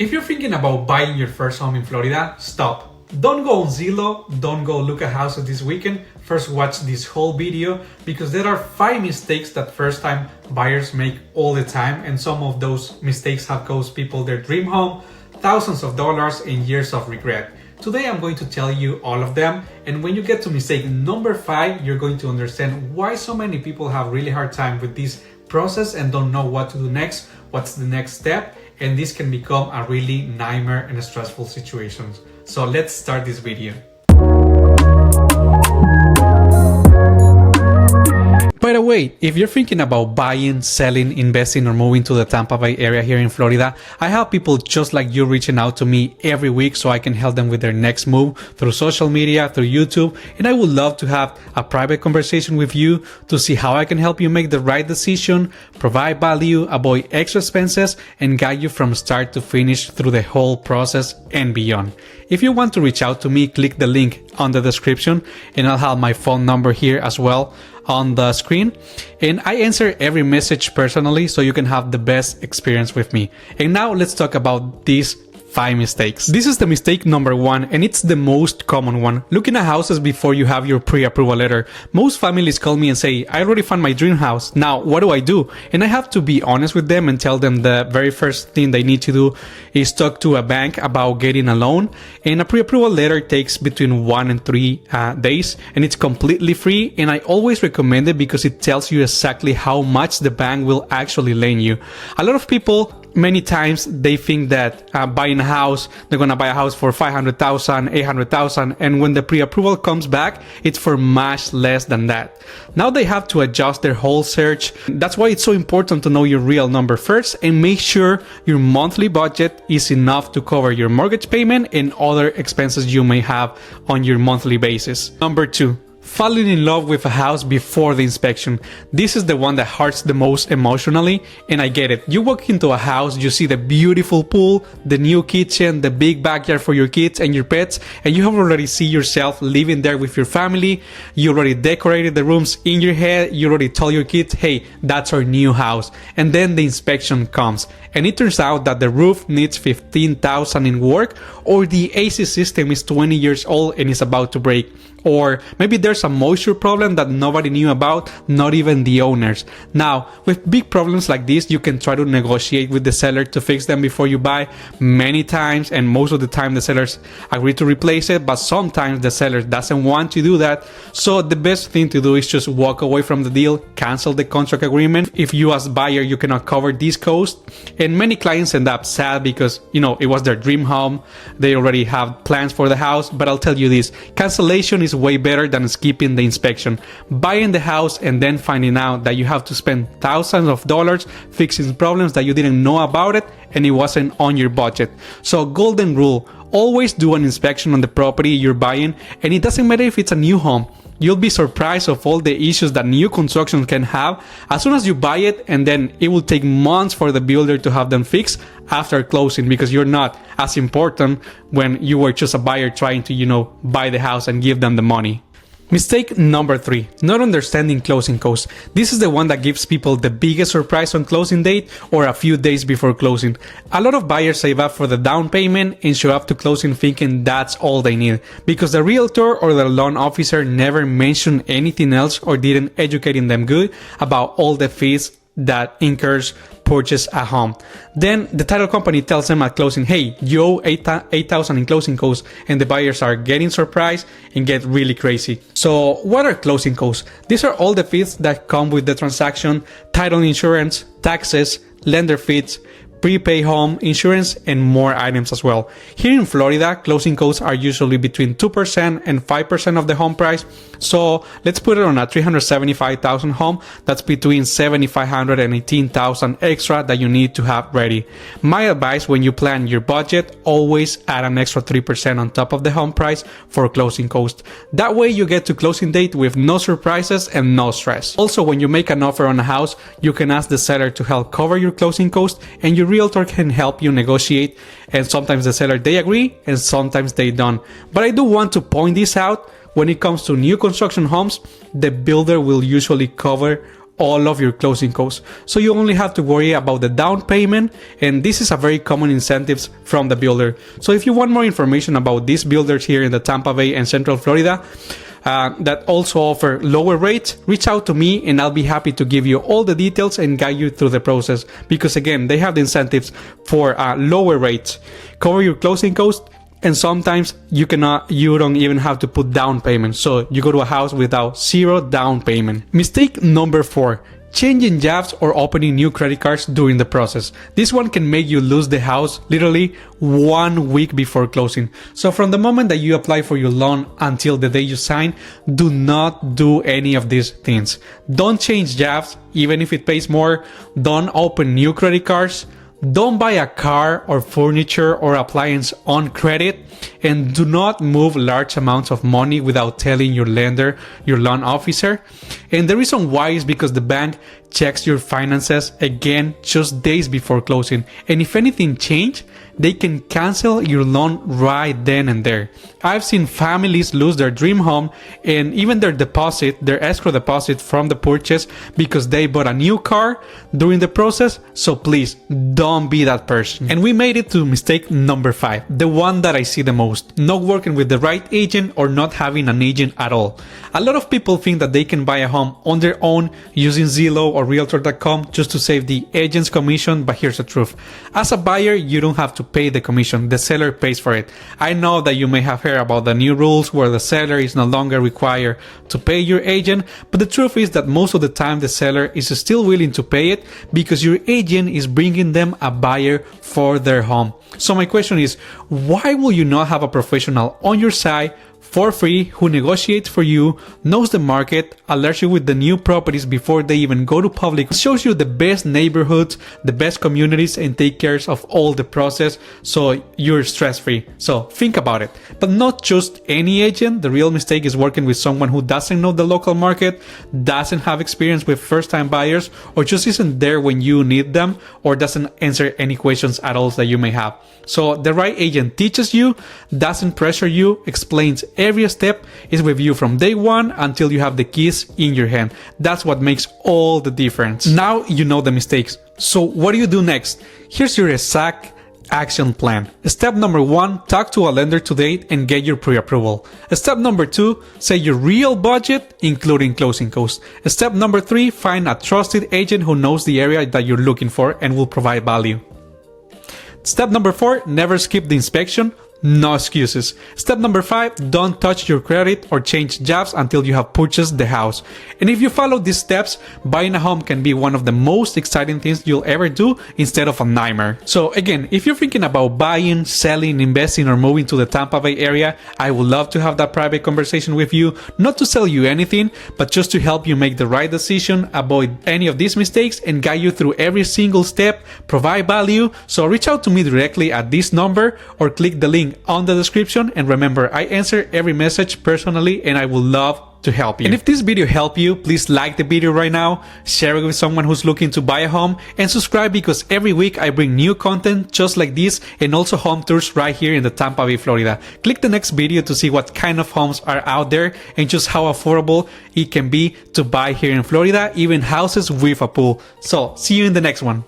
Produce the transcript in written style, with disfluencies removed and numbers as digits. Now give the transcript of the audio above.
If you're thinking about buying your first home in Florida, stop. Don't go on Zillow, don't go look at houses this weekend. First watch this whole video because there are 5 mistakes that first time buyers make all the time, and some of those mistakes have cost people their dream home, thousands of dollars and years of regret. Today I'm going to tell you all of them, and when you get to mistake number 5, you're going to understand why so many people have really hard time with this process and don't know what to do next, what's the next step, and this can become a really nightmare and a stressful situation. So let's start this video. By the way, if you're thinking about buying, selling, investing, or moving to the Tampa Bay area here in Florida, I have people just like you reaching out to me every week so I can help them with their next move through social media, through YouTube, and I would love to have a private conversation with you to see how I can help you make the right decision, provide value, avoid extra expenses, and guide you from start to finish through the whole process and beyond. If you want to reach out to me, click the link on the description, and I'll have my phone number here as well on the screen, and I answer every message personally so you can have the best experience with me. And now let's talk about these 5 mistakes. This is the mistake number 1, and it's the most common one. Looking at houses before you have your pre-approval letter. Most families call me and say, I already found my dream house. Now, what do I do? And I have to be honest with them and tell them the very first thing they need to do is talk to a bank about getting a loan. And a pre-approval letter takes between 1 and 3 days, and it's completely free. And I always recommend it because it tells you exactly how much the bank will actually lend you. A lot of people, many times they think that buying a house, they're gonna buy a house for $500,000, $800,000, and when the pre-approval comes back, it's for much less than that. Now they have to adjust their whole search. That's why it's so important to know your real number first and make sure your monthly budget is enough to cover your mortgage payment and other expenses you may have on your monthly basis. Number 2. Falling in love with a house before the inspection. This is the one that hurts the most emotionally, and I get it. You walk into a house, you see the beautiful pool, the new kitchen, the big backyard for your kids and your pets, and you have already seen yourself living there with your family. You already decorated the rooms in your head. You already told your kids, hey, that's our new house. And then the inspection comes, and it turns out that the roof needs $15,000 in work, or the AC system is 20 years old and is about to break. Or maybe there's a moisture problem that nobody knew about, not even the owners. Now, with big problems like this, you can try to negotiate with the seller to fix them before you buy many times, and most of the time the sellers agree to replace it, but sometimes the seller doesn't want to do that. So the best thing to do is just walk away from the deal, cancel the contract agreement if you as buyer you cannot cover this cost. And many clients end up sad because, it was their dream home, they already have plans for the house. But I'll tell you this, cancellation is way better than skipping the inspection. Buying the house and then finding out that you have to spend thousands of dollars fixing problems that you didn't know about it and it wasn't on your budget. So golden rule, always do an inspection on the property you're buying, and it doesn't matter if it's a new home. You'll be surprised of all the issues that new construction can have as soon as you buy it, and then it will take months for the builder to have them fixed after closing because you're not as important when you were just a buyer trying to, buy the house and give them the money. Mistake number 3, not understanding closing costs. This is the one that gives people the biggest surprise on closing date or a few days before closing. A lot of buyers save up for the down payment and show up to closing thinking that's all they need because the realtor or the loan officer never mentioned anything else or didn't educating them good about all the fees that incurs purchase a home. Then the title company tells them at closing, hey, you owe $8,000 in closing costs, and the buyers are getting surprised and get really crazy. So what are closing costs? These are all the fees that come with the transaction: title insurance, taxes, lender fees, prepay home insurance, and more items as well. Here in Florida, closing costs are usually between 2% and 5% of the home price. So let's put it on a $375,000 home. That's between $7,500 and $18,000 extra that you need to have ready. My advice when you plan your budget, always add an extra 3% on top of the home price for closing costs. That way you get to closing date with no surprises and no stress. Also, when you make an offer on a house, you can ask the seller to help cover your closing costs, and your realtor can help you negotiate. And sometimes the seller, they agree, and sometimes they don't. But I do want to point this out. When it comes to new construction homes, the builder will usually cover all of your closing costs. So you only have to worry about the down payment, and this is a very common incentives from the builder. So if you want more information about these builders here in the Tampa Bay and Central Florida, that also offer lower rates, reach out to me and I'll be happy to give you all the details and guide you through the process, because again, they have the incentives for lower rates, cover your closing costs, and sometimes you don't even have to put down payment. So you go to a house without zero down payment. Mistake number 4. Changing jobs or opening new credit cards during the process. This one can make you lose the house literally 1 week before closing. So from the moment that you apply for your loan until the day you sign, do not do any of these things. Don't change jobs, even if it pays more. Don't open new credit cards. Don't buy a car or furniture or appliance on credit, and do not move large amounts of money without telling your lender, your loan officer. And the reason why is because the bank checks your finances again just days before closing, and if anything change, they can cancel your loan right then and there. I've seen families lose their dream home and even their deposit, their escrow deposit from the purchase, because they bought a new car during the process. So please don't be that person. And we made it to mistake number 5, the one that I see the most: not working with the right agent or not having an agent at all. A lot of people think that they can buy a home on their own using Zillow or Realtor.com just to save the agent's commission, but here's the truth. As a buyer, you don't have to pay the commission, the seller pays for it. I know that you may have heard about the new rules where the seller is no longer required to pay your agent, but the truth is that most of the time the seller is still willing to pay it because your agent is bringing them a buyer for their home. So my question is, why will you not have a professional on your side for free who negotiates for you, knows the market, alerts you with the new properties before they even go to public, shows you the best neighborhoods, the best communities, and take care of all the process so you're stress-free? So think about it. But not just any agent. The real mistake is working with someone who doesn't know the local market, doesn't have experience with first-time buyers, or just isn't there when you need them, or doesn't answer any questions at all that you may have. So the right agent teaches you, doesn't pressure you, explains every step, is with you from day one until you have the keys in your hand. That's what makes all the difference. Now you know the mistakes. So what do you do next? Here's your exact action plan. Step number 1, talk to a lender today and get your pre-approval. Step number 2, say your real budget, including closing costs. Step number 3, find a trusted agent who knows the area that you're looking for and will provide value. Step number 4, never skip the inspection. No excuses. Step number 5, don't touch your credit or change jobs until you have purchased the house. And if you follow these steps, buying a home can be one of the most exciting things you'll ever do instead of a nightmare. So again, if you're thinking about buying, selling, investing, or moving to the Tampa Bay area, I would love to have that private conversation with you, not to sell you anything, but just to help you make the right decision, avoid any of these mistakes, and guide you through every single step, provide value. So reach out to me directly at this number or click the link on the description, and remember, I answer every message personally and I would love to help you. And if this video helped you, please like the video right now, share it with someone who's looking to buy a home, and subscribe, because every week I bring new content just like this, and also home tours right here in the Tampa Bay, Florida. Click the next video to see what kind of homes are out there and just how affordable it can be to buy here in Florida, even houses with a pool. So see you in the next one.